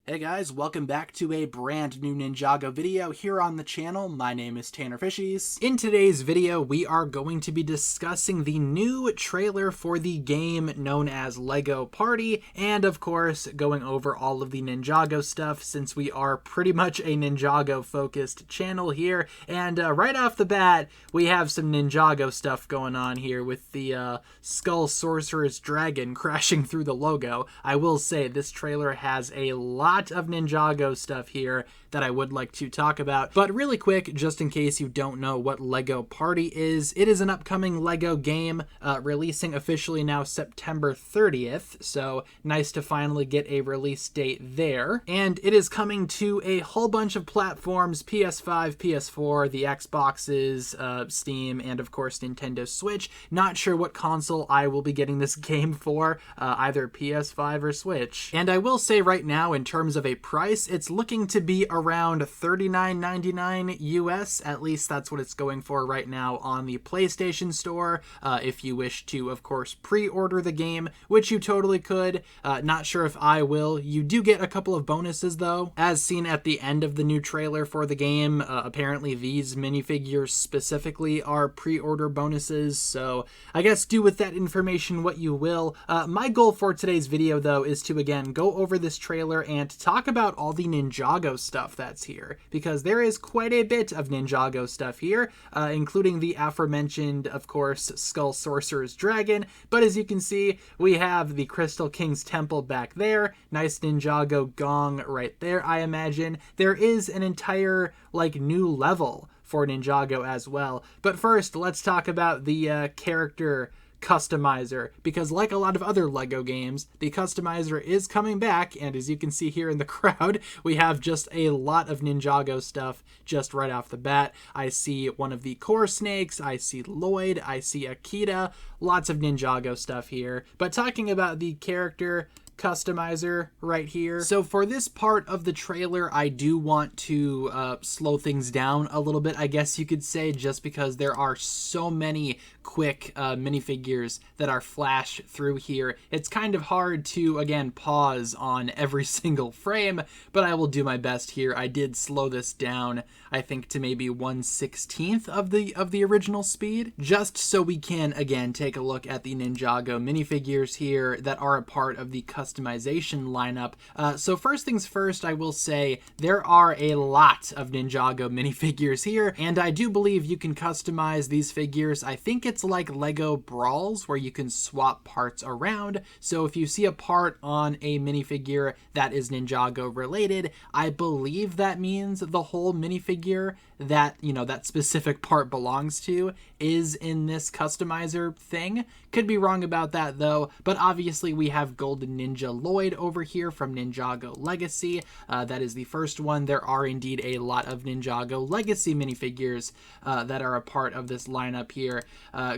Hey guys, welcome back to a brand new Ninjago video here on the channel. My name is TannerFishies. In today's video, we are going to be discussing the new trailer for the game known as LEGO Party, and of course, going over all of the Ninjago stuff since we are pretty much a Ninjago focused channel here. And right off the bat, we have some Ninjago stuff going on here with the Skull Sorcerer's Dragon crashing through the logo. I will say this trailer has a lot of Ninjago stuff here that I would like to talk about. But really quick, just in case you don't know what LEGO Party is, it is an upcoming LEGO game releasing officially now September 30th. So nice to finally get a release date there. And it is coming to a whole bunch of platforms: PS5, PS4, the Xboxes, Steam, and of course Nintendo Switch. Not sure what console I will be getting this game for, either PS5 or Switch. And I will say right now, in terms of a price, it's looking to be around $39.99 US. At least that's what it's going for right now on the PlayStation Store. If you wish to, of course, pre-order the game, which you totally could. Not sure if I will. You do get a couple of bonuses though, as seen at the end of the new trailer for the game. Apparently these minifigures specifically are pre-order bonuses, so I guess do with that information what you will. My goal for today's video though is to again go over this trailer and talk about all the Ninjago stuff that's here, because there is quite a bit of Ninjago stuff here, including the aforementioned, of course, Skull Sorcerer's Dragon. But as you can see, we have the Crystal King's Temple back there. Nice Ninjago gong right there, I imagine. There is an entire, new level for Ninjago as well. But first, let's talk about the character customizer, because like a lot of other LEGO games, the customizer is coming back, and as you can see here in the crowd, we have just a lot of Ninjago stuff just right off the bat. I see one of the core snakes, I see Lloyd, I see Akita, lots of Ninjago stuff here. But talking about the character customizer right here. So for this part of the trailer, I do want to slow things down a little bit, I guess you could say, just because there are so many quick minifigures that are flashed through here. It's kind of hard to, again, pause on every single frame, but I will do my best here. I did slow this down, I think, to maybe 1/16 of the original speed, just so we can, again, take a look at the Ninjago minifigures here that are a part of the customization lineup. So first things first, I will say there are a lot of Ninjago minifigures here, and I do believe you can customize these figures. I think it's like LEGO Brawls, where you can swap parts around. So if you see a part on a minifigure that is Ninjago related, I believe that means the whole minifigure that, that specific part belongs to is in this customizer thing. Could be wrong about that though, but obviously we have Golden Ninja Lloyd over here from Ninjago Legacy. That is the first one. There are indeed a lot of Ninjago Legacy minifigures that are a part of this lineup here.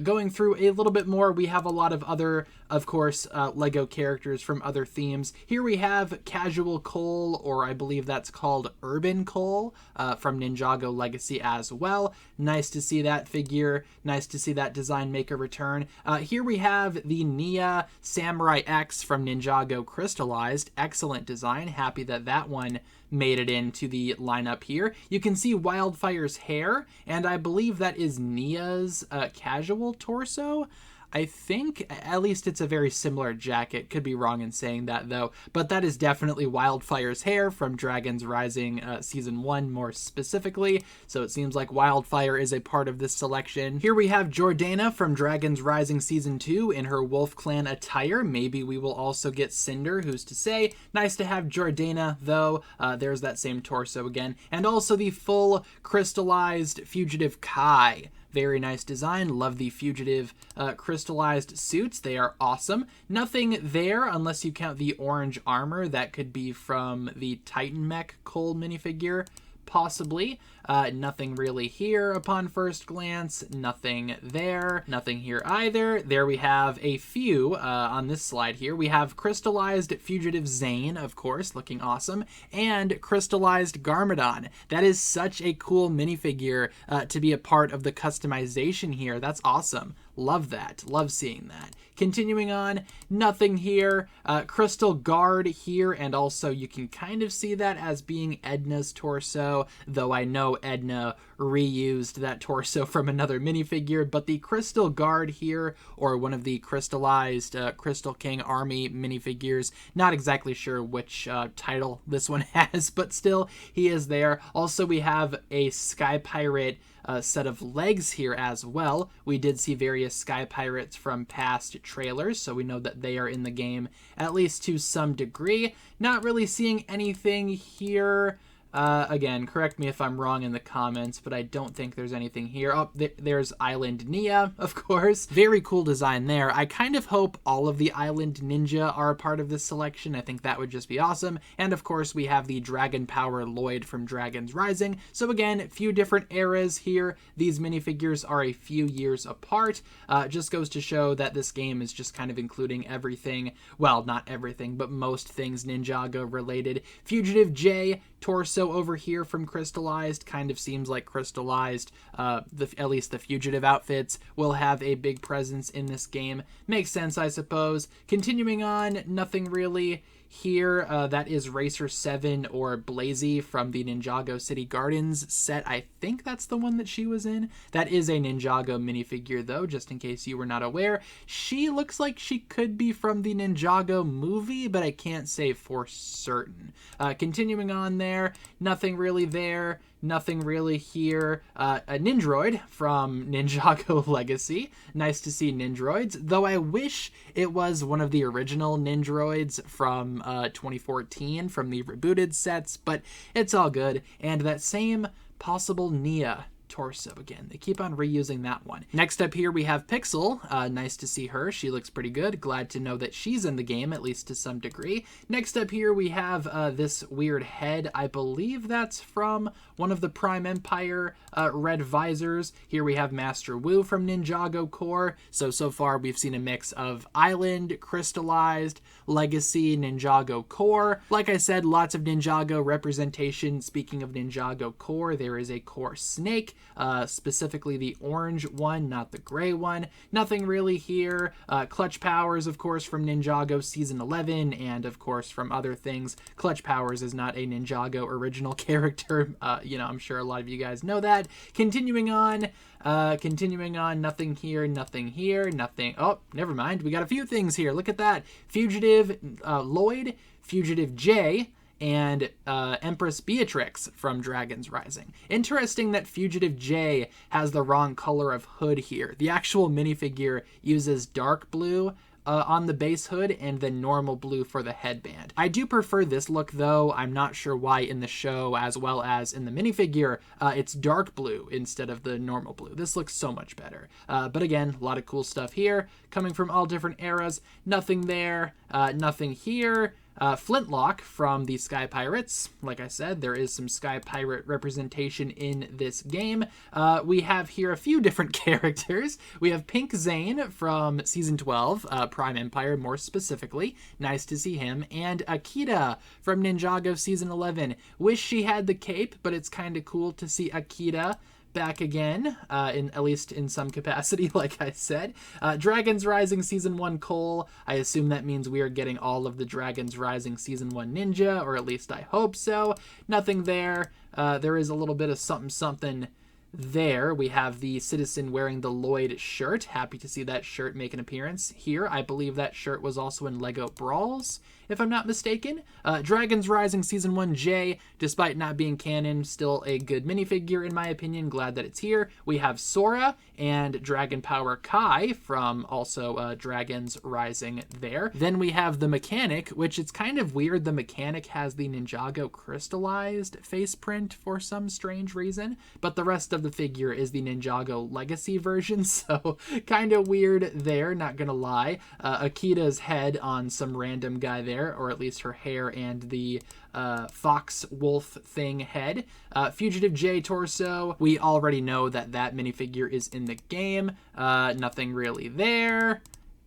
Going through a little bit more, we have a lot of other, of course, LEGO characters from other themes. Here we have Casual Cole, or I believe that's called Urban Cole, from Ninjago Legacy as well. Nice to see that figure. Nice to see that design make a return. Here we have the Nia Samurai X from Ninjago Crystallized. Excellent design. Happy that that one made it into the lineup here. You can see Wildfire's hair, and I believe that is Nia's casual torso. I think, at least it's a very similar jacket. Could be wrong in saying that though, but that is definitely Wildfire's hair from Dragons Rising Season 1 more specifically, so it seems like Wildfire is a part of this selection. Here we have Jordana from Dragons Rising Season 2 in her Wolf Clan attire. Maybe we will also get Cinder, who's to say. Nice to have Jordana though. There's that same torso again. And also the full crystallized Fugitive Kai. Very nice design. Love the Fugitive crystallized suits. They are awesome. Nothing there unless you count the orange armor. That could be from the Titan Mech Cole minifigure, possibly. Nothing really here upon first glance. Nothing there. Nothing here either. There we have a few on this slide here. We have crystallized Fugitive Zane, of course, looking awesome, and crystallized Garmadon. That is such a cool minifigure to be a part of the customization here. That's awesome. Love that. Love seeing that. Continuing on, nothing here. Crystal Guard here, and also you can kind of see that as being Edna's torso, though I know Edna reused that torso from another minifigure, but the Crystal Guard here, or one of the crystallized Crystal King Army minifigures, not exactly sure which title this one has, but still, he is there. Also, we have a Sky Pirate set of legs here as well. We did see various Sky Pirates from past trailers, so we know that they are in the game, at least to some degree. Not really seeing anything here. Again, correct me if I'm wrong in the comments, but I don't think there's anything here. Oh, there's Island Nia, of course. Very cool design there. I kind of hope all of the Island Ninja are a part of this selection. I think that would just be awesome. And of course, we have the Dragon Power Lloyd from Dragons Rising. So again, a few different eras here. These minifigures are a few years apart. Just goes to show that this game is just kind of including everything. Well, not everything, but most things Ninjago related. Fugitive J, torso over here from Crystallized, kind of seems like Crystallized, at least the Fugitive outfits, will have a big presence in this game. Makes sense, I suppose. Continuing on, nothing really here. That is Racer 7 or Blazy from the Ninjago City Gardens set. I think that's the one that she was in. That is a Ninjago minifigure, though, just in case you were not aware. She looks like she could be from the Ninjago movie, but I can't say for certain. Continuing on there, nothing really there. Nothing really here. A Nindroid from Ninjago Legacy. Nice to see Nindroids, though I wish it was one of the original Nindroids from 2014 from the rebooted sets, but it's all good. And that same possible Nia torso again. They keep on reusing that one. Next up here we have Pixel. Nice to see her. She looks pretty good. Glad to know that she's in the game, at least to some degree. Next up here we have this weird head. I believe that's from one of the Prime Empire red visors. Here we have Master Wu from Ninjago Core. So far we've seen a mix of Island, Crystallized, Legacy, Ninjago Core. Like I said, lots of Ninjago representation. Speaking of Ninjago Core, there is a Core Snake. Specifically the orange one, not the gray one. Nothing really here. Clutch Powers, of course, from Ninjago Season 11, and of course from other things. Clutch Powers is not a Ninjago original character. I'm sure a lot of you guys know that. Continuing on, nothing here, nothing here, nothing. Oh, never mind. We got a few things here. Look at that. Fugitive Lloyd, Fugitive J, and Empress Beatrix from Dragons Rising. Interesting that Fugitive J has the wrong color of hood here. The actual minifigure uses dark blue on the base hood and then normal blue for the headband. I do prefer this look, though. I'm not sure why in the show as well as in the minifigure it's dark blue instead of the normal blue. This looks so much better. But again, a lot of cool stuff here coming from all different eras. Nothing there, nothing here. Flintlock from the Sky Pirates. Like I said, there is some Sky Pirate representation in this game. We have here a few different characters. We have Pink Zane from Season 12, Prime Empire more specifically. Nice to see him. And Akita from Ninjago Season 11. Wish she had the cape, but it's kind of cool to see Akita back again, at least in some capacity, like I said. Dragons Rising Season 1 Cole. I assume that means we are getting all of the Dragons Rising Season 1 Ninja, or at least I hope so. Nothing there. There is a little bit of something there. We have the Citizen wearing the Lloyd shirt. Happy to see that shirt make an appearance here. I believe that shirt was also in Lego Brawls, if I'm not mistaken. Dragons Rising Season 1 J, despite not being canon, still a good minifigure in my opinion. Glad that it's here. We have Sora and Dragon Power Kai from also Dragons Rising there. Then we have the Mechanic, which it's kind of weird the Mechanic has the Ninjago Crystallized face print for some strange reason, but the rest of of the figure is the Ninjago Legacy version, so kind of weird there, not gonna lie. Akita's head on some random guy there, or at least her hair and the fox wolf thing head. Fugitive J torso, we already know that minifigure is in the game. Nothing really there.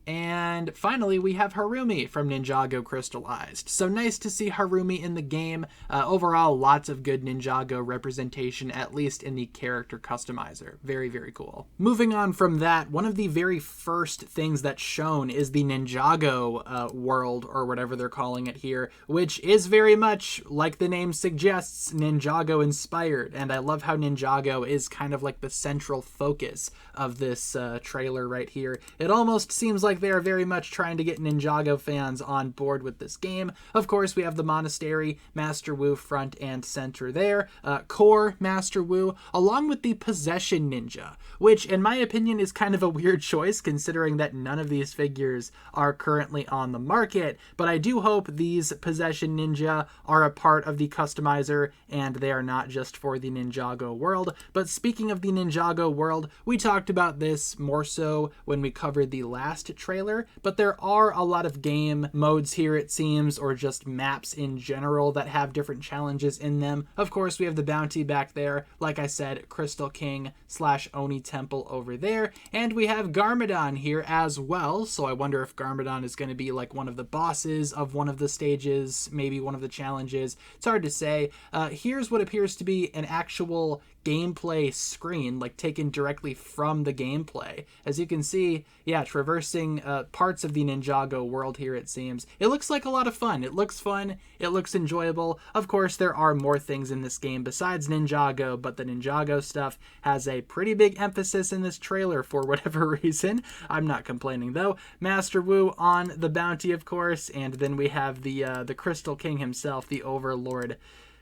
And finally, we have Harumi from Ninjago Crystallized. So nice to see Harumi in the game. Overall, lots of good Ninjago representation, at least in the character customizer. Very, very cool. Moving on from that, one of the very first things that's shown is the Ninjago World, or whatever they're calling it here, which is very much, like the name suggests, Ninjago inspired. And I love how Ninjago is kind of like the central focus of this trailer right here. It almost seems like they are very much trying to get Ninjago fans on board with this game. Of course, we have the Monastery, Master Wu front and center there, Core Master Wu, along with the Possession Ninja, which in my opinion is kind of a weird choice considering that none of these figures are currently on the market, but I do hope these Possession Ninja are a part of the customizer and they are not just for the Ninjago World. But speaking of the Ninjago World, we talked about this more so when we covered the last trailer, but there are a lot of game modes here, it seems, or just maps in general that have different challenges in them. Of course, we have the bounty back there, like I said, Crystal King / Oni Temple over there, and we have Garmadon here as well, so I wonder if Garmadon is going to be like one of the bosses of one of the stages, maybe one of the challenges. It's hard to say. Here's what appears to be an actual gameplay screen, like taken directly from the gameplay. As you can see, yeah, traversing parts of the Ninjago world here, it seems. It looks like a lot of fun. It looks fun. It looks enjoyable. Of course, there are more things in this game besides Ninjago, but the Ninjago stuff has a pretty big emphasis in this trailer for whatever reason. I'm not complaining though. Master Wu on the bounty, of course, and then we have the Crystal King himself, the Overlord,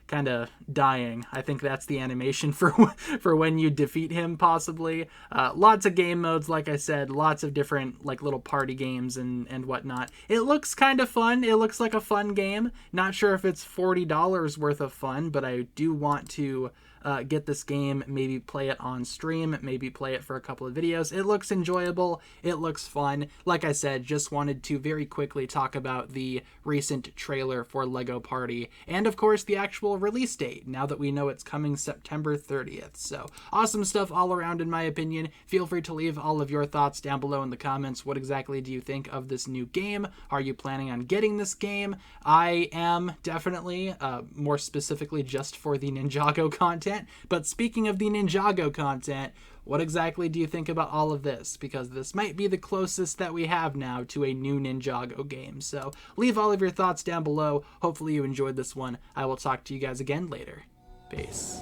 kind of dying. I think that's the animation for when you defeat him, possibly. Lots of game modes, like I said, lots of different like little party games and whatnot. It looks kind of fun. It looks like a fun game. Not sure if it's $40 worth of fun, but I do want to get this game, maybe play it on stream, maybe play it for a couple of videos. It looks enjoyable. It looks fun. Like I said, just wanted to very quickly talk about the recent trailer for Lego Party and of course the actual release date, now that we know it's coming September 30th. So awesome stuff all around in my opinion. Feel free to leave all of your thoughts down below in the comments. What exactly do you think of this new game? Are you planning on getting this game? I am definitely, more specifically just for the Ninjago content. But speaking of the Ninjago content, what exactly do you think about all of this? Because this might be the closest that we have now to a new Ninjago game. So leave all of your thoughts down below. Hopefully you enjoyed this one. I will talk to you guys again later. Peace.